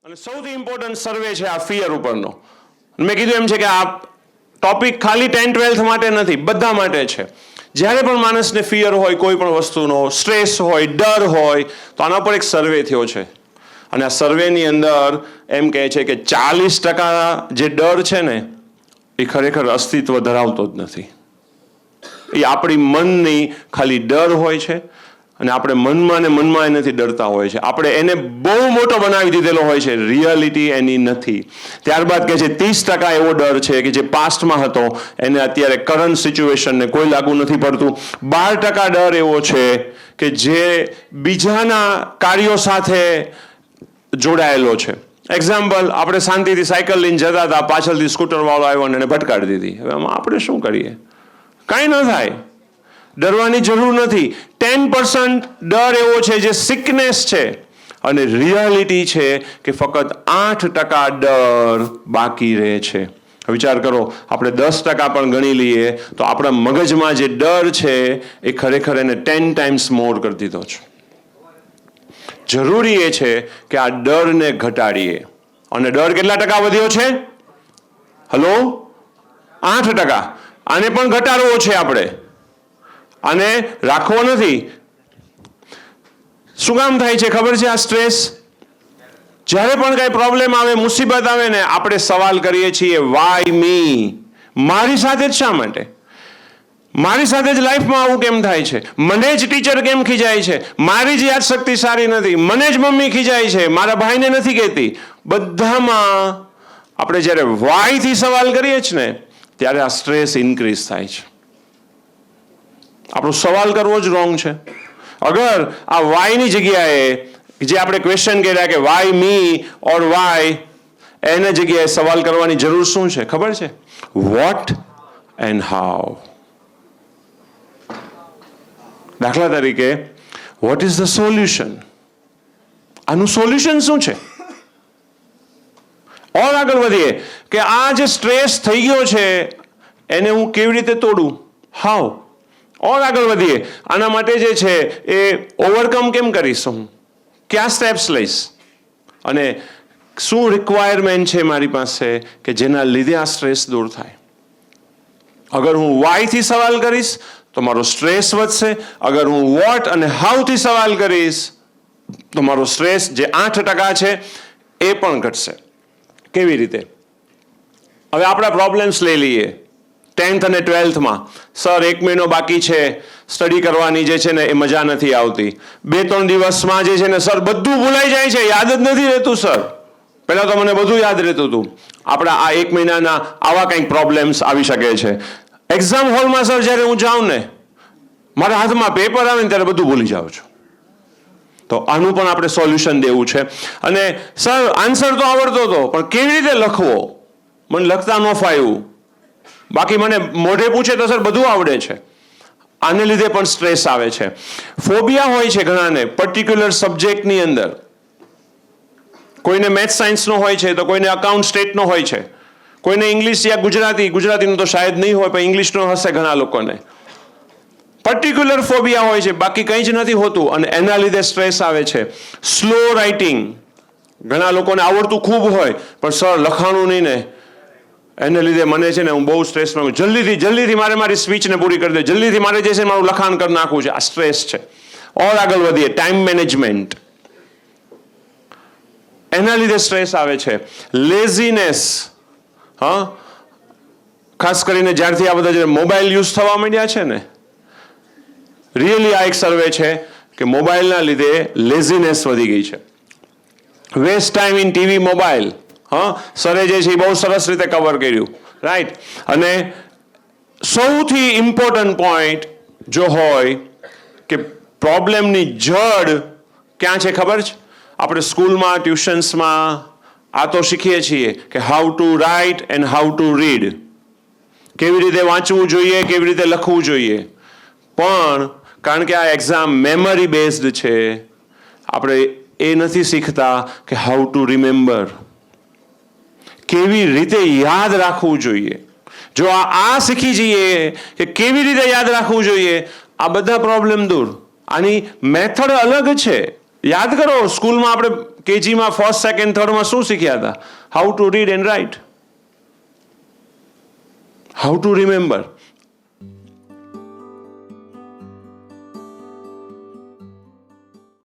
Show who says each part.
Speaker 1: અને સૌથી ઇમ્પોર્ટન્ટ સર્વે છે આ ફિયર ઉપરનો. મેં કીધું એમ છે કે આ ટોપિક ખાલી 10-12 માટે નથી, બધા માટે છે. જ્યારે પણ માણસને ફિયર હોય કોઈ પણ વસ્તુનો, સ્ટ્રેસ હોય, ડર હોય, તો આના પર એક સર્વે થયો છે. અને આ સર્વેની અંદર એમ કહે છે કે 40% જે ડર છે ને એ ખરેખર અસ્તિત્વ ધરાવતો જ નથી. એ આપણી મનની ખાલી ડર હોય છે અને આપણે મનમાં ને મનમાં એનાથી ડરતા હોય છે. આપણે એને બહુ મોટો બનાવી દીધેલો હોય છે, રિયાલિટી એની નથી. ત્યારબાદ કહે છે 30% એવો ડર છે કે જે પાસ્ટમાં હતો એને અત્યારે કરંટ સિચ્યુએશનને કોઈ લાગુ નથી પડતું. 12% ડર એવો છે કે જે બીજાના કાર્યો સાથે જોડાયેલો છે. એક્ઝામ્પલ, આપણે શાંતિથી સાયકલ લઈને જતા હતા, પાછળથી સ્કૂટર વાળો આવ્યો અને એને ભટકાડી દીધી. હવે આમાં આપણે શું કરીએ? કાંઈ ન થાય, ડરવાની જરૂર નથી. 10% ડર એવો છે જે સિકનેસ છે અને રિયાલિટી છે કે ફક્ત 8% ડર બાકી રહે છે. વિચાર કરો, આપણે 10% પણ ગણી લઈએ તો આપણા મગજમાં જે ડર છે એ ખરેખર એને 10 times મોર કરી દીધો છે. જરૂરી એ છે કે આ ડરને ઘટાડીએ. અને ડર કેટલા ટકા વધ્યો છે? હલો, 8%. આને પણ ઘટાડવો છે આપણે, આને રાખવો નથી. શું કામ થાય છે ખબર છે આ સ્ટ્રેસ? જ્યારે પણ કઈ પ્રોબ્લેમ આવે, મુસીબત આવે ને, આપણે સવાલ કરીએ છીએ વાય મી? મારી સાથે જ શા માટે? મારી સાથે જ લાઈફમાં આવું કેમ થાય છે? મને જ ટીચર કેમ ખીજાય છે? મારી જ યાદશક્તિ સારી નથી, મને જ મમ્મી ખીજાય છે, મારા ભાઈને નથી કહેતી. બધામાં આપણે જ્યારે વાયથી સવાલ કરીએ છીએ ને ત્યારે આ સ્ટ્રેસ ઇન્ક્રીઝ થાય છે. આપણો સવાલ કરવો જ રોંગ છે. અગર આ વાયની જગ્યાએ જે આપણે ક્વેશ્ચન કર્યા કે વાય મી ઓર વાય, એના જગ્યાએ સવાલ કરવાની જરૂર શું છે ખબર છે? What and how. દાખલા તરીકે, વોટ ઇઝ ધ સોલ્યુશન? આનું સોલ્યુશન શું છે? ઓર આગળ વધીએ કે આ જે સ્ટ્રેસ થઈ ગયો છે એને હું કેવી રીતે તોડું? હાઉ. ઓર આગળ વધીએ, આના માટે જે છે એ ઓવરકમ કેમ કરીશ હું? કયા સ્ટેપ્સ લઈશ? અને શું રિક્વાયરમેન્ટ છે મારી પાસે કે જેના લીધે આ સ્ટ્રેસ દૂર થાય? અગર હું વાયથી સવાલ કરીશ તો મારો સ્ટ્રેસ વધશે. અગર હું વોટ અને હાઉથી સવાલ કરીશ તો મારો સ્ટ્રેસ જે 8% છે એ પણ ઘટશે. કેવી રીતે? હવે આપણા પ્રોબ્લેમ્સ લઈ લઈએ. 10th અને 12thમાં સર 1 મહિનો બાકી છે, સ્ટડી કરવાની જે છે ને એ મજા નથી આવતી. 2-3 દિવસમાં જે છે ને સર બધું ભૂલાઈ જાય છે, યાદ જ નથી રહેતું સર. પહેલા તો મને બધું યાદ રહેતું હતું. આપણા આ 1 મહિનાના આવા કંઈક પ્રોબ્લેમ્સ આવી શકે છે. એક્ઝામ હોલમાં સર જ્યારે હું જાઉં ને, મારા હાથમાં પેપર આવે ને ત્યારે બધું ભૂલી જાઉં છું. તો આનું પણ આપણે સોલ્યુશન દેવું છે. અને સર આન્સર તો આવડતો હતો પણ કેવી રીતે લખવો? મને લખતા ન ફાવ્યું. બાકી મને મોઢે પૂછે તો સર બધું આવડે છે. આને લીધે પણ સ્ટ્રેસ આવે છે. ફોબિયા હોય છે ઘણાને પર્ટિક્યુલર સબ્જેક્ટની અંદર. કોઈને મેથ્સ સાયન્સનો હોય છે, તો કોઈને અકાઉન્ટ સ્ટેટનો હોય છે, કોઈને ઇંગ્લિશ યા ગુજરાતીનું તો શાયદ નહીં હોય પણ ઇંગ્લિશનો હશે ઘણા લોકોને. પર્ટિક્યુલર ફોબિયા હોય છે, બાકી કંઈ જ નથી હોતું અને એના લીધે સ્ટ્રેસ આવે છે. સ્લો રાઇટિંગ, ઘણા લોકોને આવડતું ખૂબ હોય પણ સર લખાણું નહીં ને, એને લીધે મને છે ને હું બહુ સ્ટ્રેસમાં, જલ્દીથી મારે મારી સ્પીચને પૂરી કરી દે, જલ્દીથી મારે જે છે મારું લખાણ કરી નાખવું છે. આ સ્ટ્રેસ છે. ઓર આગળ વધીએ, ટાઈમ મેનેજમેન્ટ, એના લીધે સ્ટ્રેસ આવે છે. લેઝીનેસ, હા, ખાસ કરીને જ્યારથી આ બધા જે મોબાઈલ યુઝ થવા માંડ્યા છે ને, રિયલી આ એક સર્વે છે કે મોબાઈલના લીધે લેઝીનેસ વધી ગઈ છે. Waste time in TV, mobile. હા, સરે જે છે એ બહુ સરસ રીતે કવર કર્યું, રાઈટ. અને સૌથી ઇમ્પોર્ટન્ટ પોઈન્ટ જો હોય કે પ્રોબ્લેમની જડ ક્યાં છે ખબર છે? આપણે સ્કૂલમાં, ટ્યુશન્સમાં આ તો શીખીએ છીએ કે how to write and how to read. કેવી રીતે વાંચવું જોઈએ, કેવી રીતે લખવું જોઈએ. પણ કારણ કે આ એક્ઝામ મેમરી બેઝડ છે, આપણે એ નથી શીખતા કે હાઉ ટુ રિમેમ્બર, કેવી રીતે યાદ રાખવું જોઈએ. જો આ શીખી જઈએ કે કેવી રીતે યાદ રાખવું જોઈએ, આ બધા પ્રોબ્લેમ દૂર. આની મેથડ અલગ છે. યાદ કરો, સ્કૂલમાં આપણે કેજીમાં ફર્સ્ટ સેકન્ડ થર્ડમાં શું શીખ્યા હતા? How to read and write, how to remember.